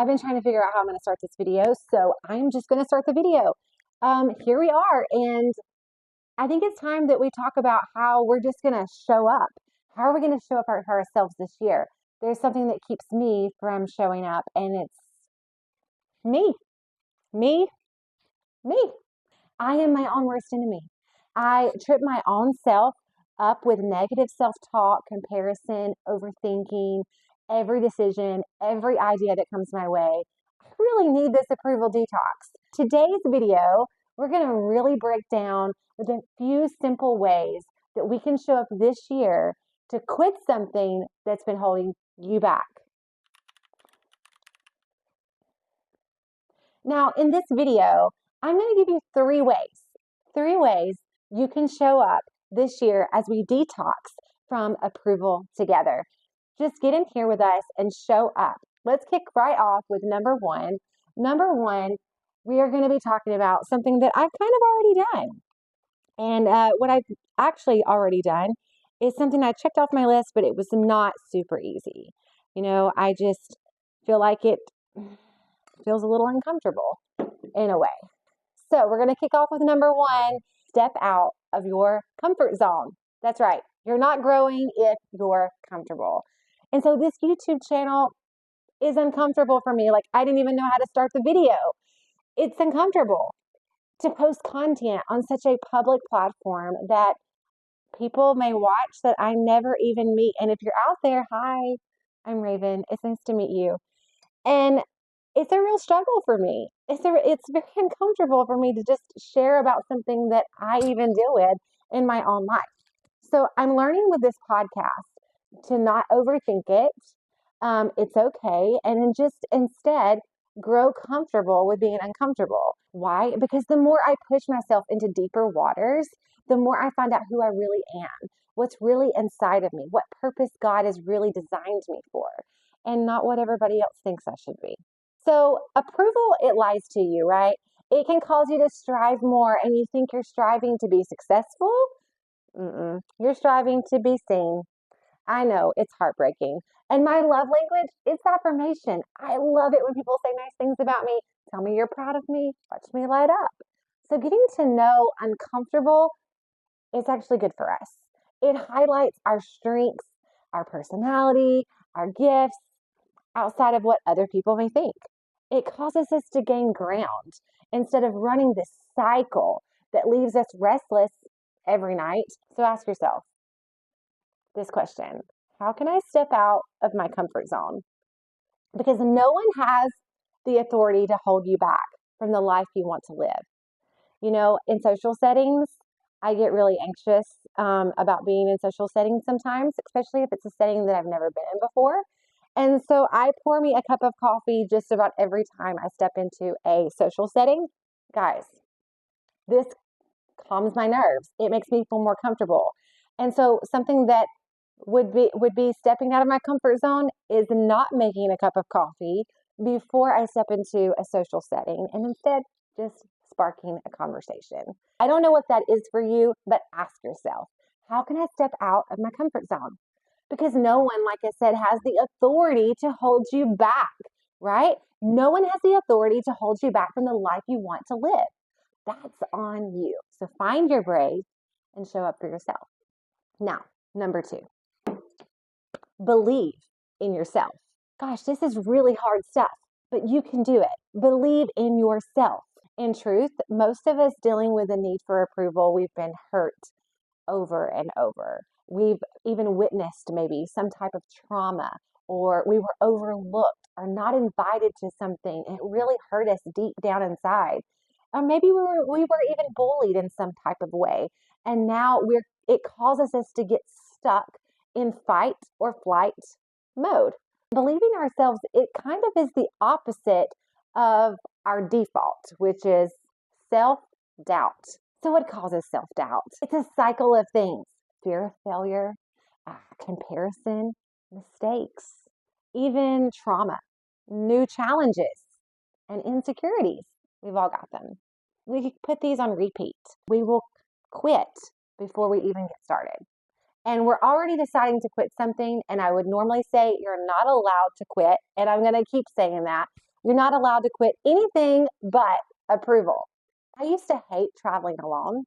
I've been trying to figure out how I'm going to start this video, so I'm just going to start the video. Here we are, and I think it's time that we talk about how we're just going to show up. How are we going to show up for ourselves this year? There's something that keeps me from showing up, and it's me, me, me. I am my own worst enemy. I trip my own self up with negative self-talk, comparison, overthinking, every decision, every idea that comes my way. I really need this approval detox. Today's video, we're going to really break down with a few simple ways that we can show up this year to quit something that's been holding you back. Now, in this video, I'm going to give you three ways you can show up this year as we detox from approval together. Just get in here with us and show up. Let's kick right off with number one. Number one, we are going to be talking about something that I've kind of already done. And what I've actually already done is something I checked off my list, but it was not super easy. You know, I just feel like it feels a little uncomfortable in a way. So we're going to kick off with number one. Step out of your comfort zone. That's right. You're not growing if you're comfortable. And so this YouTube channel is uncomfortable for me. Like, I didn't even know how to start the video. It's uncomfortable to post content on such a public platform that people may watch that I never even meet. And if you're out there, hi, I'm Raven. It's nice to meet you. And it's a real struggle for me. It's very uncomfortable for me to just share about something that I even deal with in my own life. So I'm learning with this podcast to not overthink it. It's okay. And then just instead grow comfortable with being uncomfortable. Why? Because the more I push myself into deeper waters, the more I find out who I really am, what's really inside of me, what purpose God has really designed me for, and not what everybody else thinks I should be. So approval, it lies to you, right? It can cause you to strive more, and you think you're striving to be successful. You're striving to be seen. I know, it's heartbreaking. And my love language is affirmation. I love it when people say nice things about me. Tell me you're proud of me. Watch me light up. So getting to know uncomfortable is actually good for us. It highlights our strengths, our personality, our gifts, outside of what other people may think. It causes us to gain ground instead of running this cycle that leaves us restless every night. So ask yourself this question: how can I step out of my comfort zone? Because no one has the authority to hold you back from the life you want to live. You know, in social settings, I get really anxious about being in social settings sometimes, especially if it's a setting that I've never been in before. And so I pour me a cup of coffee just about every time I step into a social setting. Guys, this calms my nerves. It makes me feel more comfortable. And so something that would be stepping out of my comfort zone is not making a cup of coffee before I step into a social setting, and instead just sparking a conversation. I don't know what that is for you, but ask yourself, how can I step out of my comfort zone? Because no one, like I said, has the authority to hold you back, right? No one has the authority to hold you back from the life you want to live. That's on you. So find your brave and show up for yourself. Now, number two, believe in yourself. Gosh, this is really hard stuff, but you can do it. Believe in yourself. In truth, most of us dealing with the need for approval, we've been hurt over and over. We've even witnessed maybe some type of trauma, or we were overlooked or not invited to something, and it really hurt us deep down inside. Or maybe we were even bullied in some type of way, and now it causes us to get stuck in fight or flight mode. Believing ourselves, it kind of is the opposite of our default, which is self-doubt. So what causes self-doubt? It's a cycle of things: fear of failure, comparison, mistakes, even trauma, new challenges, and insecurities. We've all got them. We put these on repeat. We will quit before we even get started. And we're already deciding to quit something, and I would normally say you're not allowed to quit, and I'm going to keep saying that You're not allowed to quit anything but approval. I used to hate traveling alone.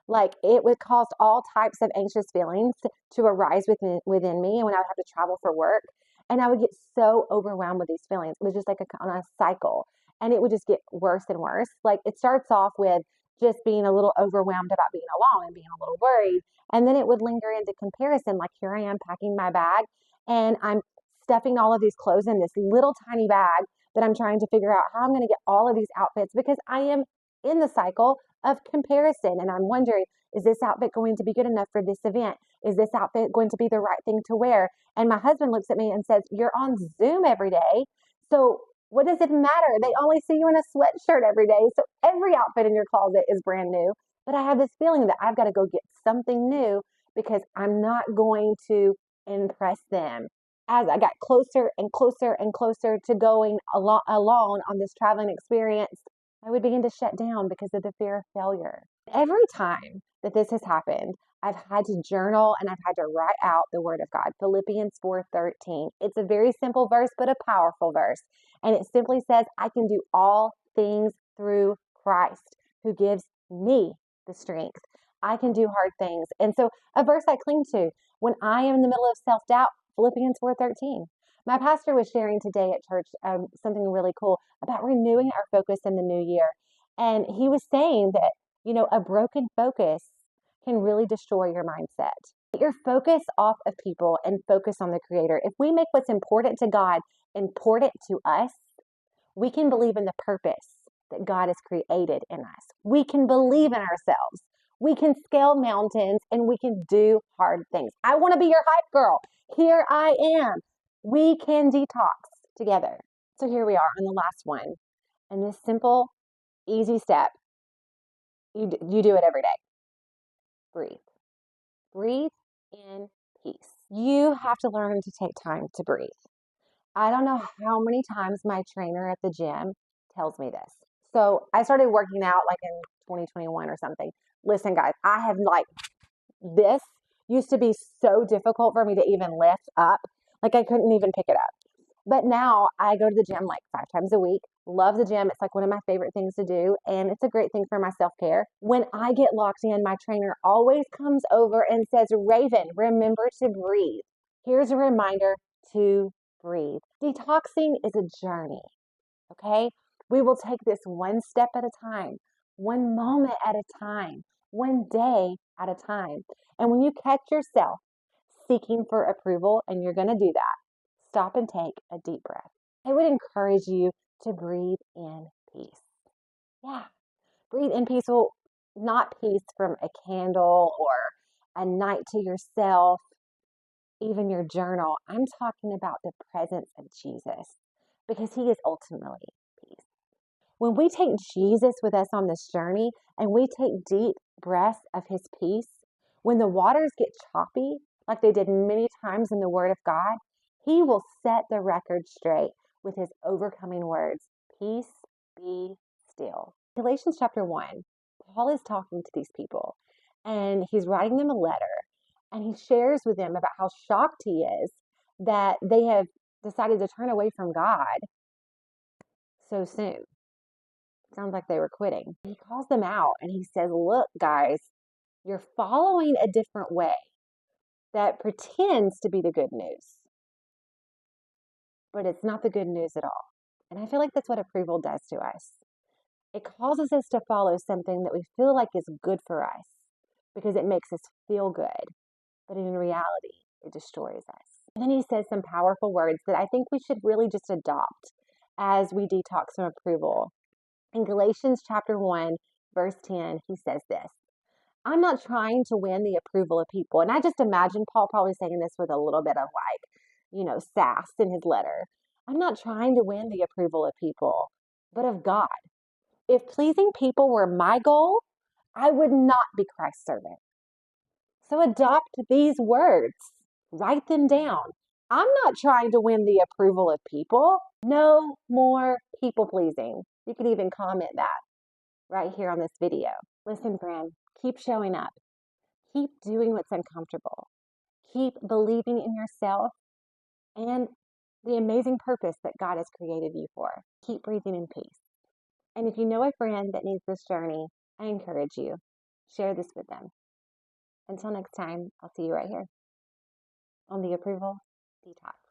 Like it would cause all types of anxious feelings to arise within me. And when I would have to travel for work, and I would get so overwhelmed with these feelings. It was just like on a cycle, and it would just get worse and worse. Like it starts off with just being a little overwhelmed about being alone and being a little worried. And then it would linger into comparison. Like here I am packing my bag and I'm stuffing all of these clothes in this little tiny bag that I'm trying to figure out how I'm going to get all of these outfits because I am in the cycle of comparison. And I'm wondering, is this outfit going to be good enough for this event? Is this outfit going to be the right thing to wear? And my husband looks at me and says, you're on Zoom every day. So what does it matter? They only see you in a sweatshirt every day. So every outfit in your closet is brand new. But I have this feeling that I've got to go get something new because I'm not going to impress them. As I got closer and closer and closer to going alone on this traveling experience, I would begin to shut down because of the fear of failure. Every time that this has happened, I've had to journal and I've had to write out the word of God. Philippians 4:13. It's a very simple verse, but a powerful verse. And it simply says, I can do all things through Christ who gives me the strength. I can do hard things. And so a verse I cling to when I am in the middle of self-doubt, Philippians 4:13. My pastor was sharing today at church something really cool about renewing our focus in the new year. And he was saying that, a broken focus can really destroy your mindset. Get your focus off of people and focus on the Creator. If we make what's important to God important to us, we can believe in the purpose that God has created in us. We can believe in ourselves. We can scale mountains and we can do hard things. I want to be your hype girl. Here I am. We can detox together. So here we are on the last one. And this simple, easy step, you do it every day. Breathe. Breathe in peace. You have to learn to take time to breathe. I don't know how many times my trainer at the gym tells me this. So I started working out like in 2021 or something. Listen, guys, I have this used to be so difficult for me to even lift up. Like I couldn't even pick it up. But now I go to the gym like 5 times a week. Love the gym. It's like one of my favorite things to do. And it's a great thing for my self-care. When I get locked in, my trainer always comes over and says, Raven, remember to breathe. Here's a reminder to breathe. Detoxing is a journey, okay? We will take this one step at a time, one moment at a time, one day at a time. And when you catch yourself seeking for approval, and you're going to do that, stop and take a deep breath. I would encourage you to breathe in peace. Yeah, breathe in peace. Well, not peace from a candle or a night to yourself, even your journal. I'm talking about the presence of Jesus because he is ultimately peace. When we take Jesus with us on this journey and we take deep breaths of his peace, when the waters get choppy, like they did many times in the Word of God, he will set the record straight with his overcoming words, peace be still. Galatians chapter 1, Paul is talking to these people and he's writing them a letter and he shares with them about how shocked he is that they have decided to turn away from God so soon. Sounds like they were quitting. He calls them out and he says, look, guys, you're following a different way that pretends to be the good news, but it's not the good news at all. And I feel like that's what approval does to us. It causes us to follow something that we feel like is good for us because it makes us feel good, but in reality, it destroys us. And then he says some powerful words that I think we should really just adopt as we detox from approval. In Galatians chapter 1, verse 10, he says this, I'm not trying to win the approval of people. And I just imagine Paul probably saying this with a little bit of sass in his letter. I'm not trying to win the approval of people, but of God. If pleasing people were my goal, I would not be Christ's servant. So adopt these words, write them down. I'm not trying to win the approval of people. No more people pleasing. You can even comment that right here on this video. Listen, friend, keep showing up. Keep doing what's uncomfortable. Keep believing in yourself and the amazing purpose that God has created you for. Keep breathing in peace. And if you know a friend that needs this journey, I encourage you, share this with them. Until next time, I'll see you right here on the Approval Detox.